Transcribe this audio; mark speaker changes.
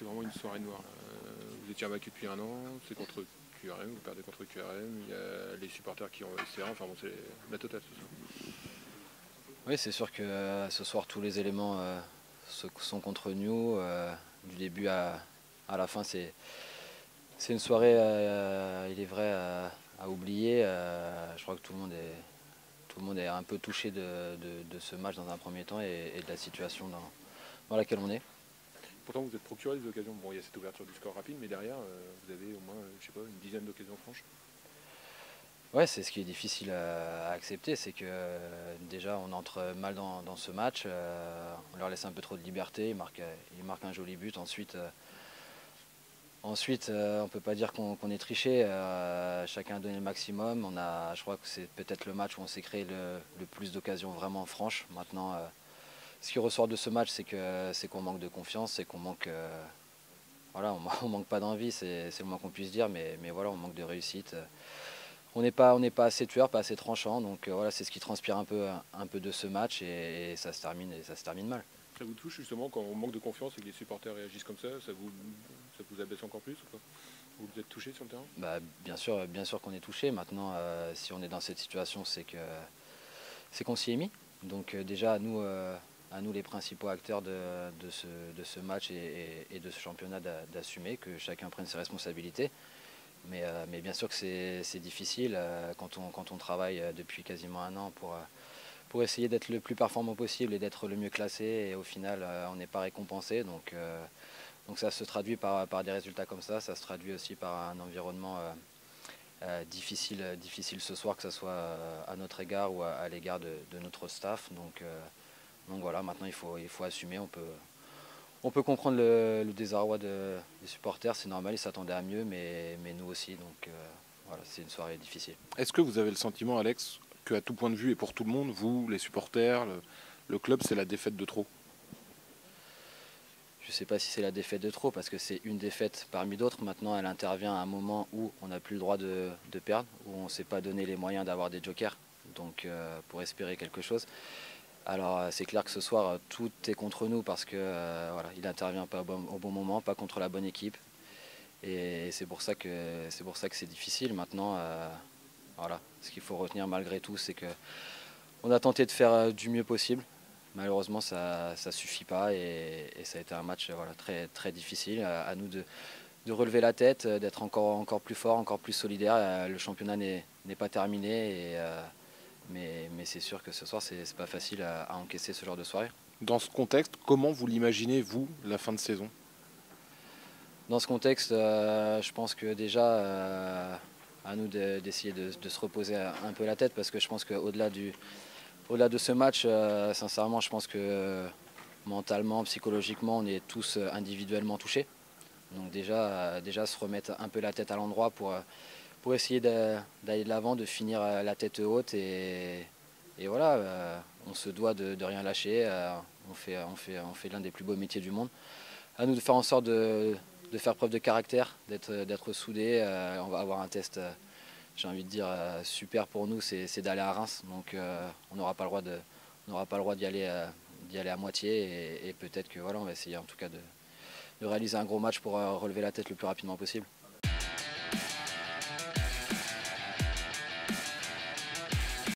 Speaker 1: c'est vraiment une soirée noire. Vous étiez invaincu depuis un an, c'est contre QRM, vous perdez contre QRM, il y a les supporters qui ont essayé, enfin bon, c'est la totale ce soir.
Speaker 2: Oui, c'est sûr que ce soir, tous les éléments sont contre nous. Du début à la fin, c'est une soirée, il est vrai, à oublier. Je crois que tout le monde est un peu touché de ce match dans un premier temps et de la situation dans laquelle on est.
Speaker 1: Pourtant, vous êtes procuré des occasions. Bon, il y a cette ouverture du score rapide, mais derrière, vous avez au moins, je sais pas, une dizaine d'occasions franches.
Speaker 2: Ouais, c'est ce qui est difficile à accepter, c'est que déjà on entre mal dans ce match, on leur laisse un peu trop de liberté, ils marquent un joli but, ensuite on ne peut pas dire qu'on ait triché, chacun a donné le maximum, je crois que c'est peut-être le match où on s'est créé le plus d'occasions vraiment franches. Maintenant, ce qui ressort de ce match, c'est qu'on manque de confiance, c'est qu'on manque, voilà, on manque pas d'envie, c'est le moins qu'on puisse dire, mais voilà, on manque de réussite. On n'est pas assez tueur, pas assez tranchant, donc voilà, c'est ce qui transpire un peu de ce match et ça se termine mal.
Speaker 1: Ça vous touche justement quand on manque de confiance et que les supporters réagissent comme ça vous abaisse encore plus ou pas? Vous êtes touché sur le terrain?
Speaker 2: Bah, bien sûr qu'on est touché. Maintenant, si on est dans cette situation, c'est qu'on s'y est mis. Donc déjà, à nous les principaux acteurs de ce match et de ce championnat d'assumer, que chacun prenne ses responsabilités. Mais bien sûr que c'est difficile quand on travaille depuis quasiment un an pour essayer d'être le plus performant possible et d'être le mieux classé. Et au final, on n'est pas récompensé. Donc ça se traduit par des résultats comme ça se traduit aussi par un environnement difficile ce soir, que ce soit à notre égard ou à l'égard de notre staff. Donc voilà, maintenant il faut assumer. On peut comprendre le désarroi des supporters, c'est normal, ils s'attendaient à mieux, mais nous aussi. Donc voilà, c'est une soirée difficile.
Speaker 1: Est-ce que vous avez le sentiment, Alex, qu'à tout point de vue et pour tout le monde, vous, les supporters, le club, c'est la défaite de trop?
Speaker 2: Je ne sais pas si c'est la défaite de trop, parce que c'est une défaite parmi d'autres. Maintenant, elle intervient à un moment où on n'a plus le droit de perdre, où on ne s'est pas donné les moyens d'avoir des jokers, donc pour espérer quelque chose. Alors c'est clair que ce soir, tout est contre nous, parce que voilà, il n'intervient pas au bon moment, pas contre la bonne équipe. Et c'est pour ça que c'est difficile. Maintenant, voilà, ce qu'il faut retenir malgré tout, c'est que on a tenté de faire du mieux possible. Malheureusement, ça ne suffit pas et ça a été un match voilà, très difficile. À nous de relever la tête, d'être encore plus fort, encore plus solidaire. Le championnat n'est pas terminé, mais c'est sûr que ce soir, c'est pas facile à encaisser ce genre de soirée.
Speaker 1: Dans ce contexte, comment vous l'imaginez, vous, la fin de saison?
Speaker 2: Dans ce contexte, je pense que déjà, à nous d'essayer de se reposer un peu la tête, parce que je pense au-delà de ce match, sincèrement, je pense que mentalement, psychologiquement, on est tous individuellement touchés. Donc déjà se remettre un peu la tête à l'endroit pour essayer d'aller de l'avant, de finir la tête haute. Et voilà, on se doit de rien lâcher. On fait l'un des plus beaux métiers du monde. À nous de faire en sorte de faire preuve de caractère, d'être soudés. On va avoir un test, j'ai envie de dire, super pour nous, c'est d'aller à Reims. Donc on n'aura pas le droit on n'aura pas le droit d'y aller à moitié. Et peut-être que voilà, on va essayer en tout cas de réaliser un gros match pour relever la tête le plus rapidement possible.